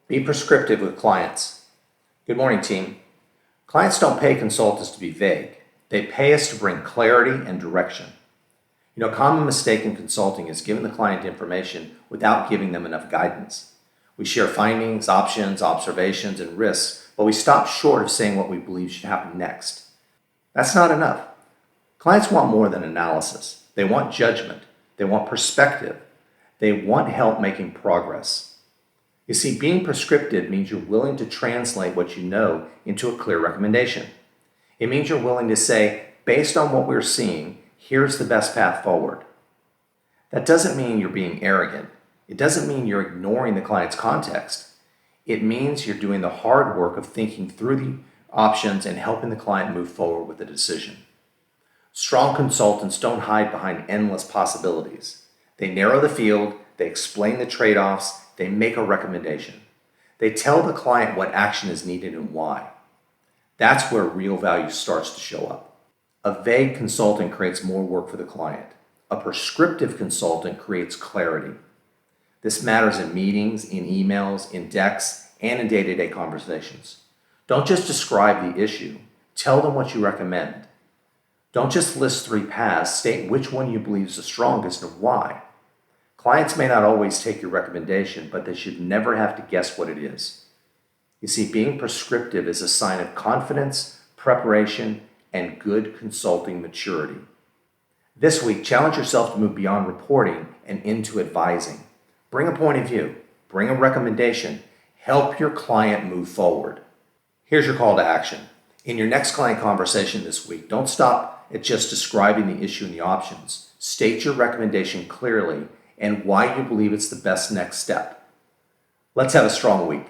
Be prescriptive with clients. Good morning, team. Clients don't pay consultants to be vague. They pay us to bring clarity and direction. A common mistake in consulting is giving the client information without giving them enough guidance. We share findings, options, observations, and risks, but we stop short of saying what we believe should happen next. That's not enough. Clients want more than analysis. They want judgment. They want perspective. They want help making progress. You see, being prescriptive means you're willing to translate what you know into a clear recommendation. It means you're willing to say, based on what we're seeing, here's the best path forward. That doesn't mean you're being arrogant. It doesn't mean you're ignoring the client's context. It means you're doing the hard work of thinking through the options and helping the client move forward with a decision. Strong consultants don't hide behind endless possibilities. They narrow the field, they explain the trade-offs, they make a recommendation. They tell the client what action is needed and why. That's where real value starts to show up. A vague consultant creates more work for the client. A prescriptive consultant creates clarity. This matters in meetings, in emails, in decks, and in day-to-day conversations. Don't just describe the issue. Tell them what you recommend. Don't just list 3 paths. State which one you believe is the strongest and why. Clients may not always take your recommendation, but they should never have to guess what it is. You see, being prescriptive is a sign of confidence, preparation, and good consulting maturity. This week, challenge yourself to move beyond reporting and into advising. Bring a point of view, bring a recommendation, help your client move forward. Here's your call to action. In your next client conversation this week, don't stop at just describing the issue and the options. State your recommendation clearly and why you believe it's the best next step. Let's have a strong week.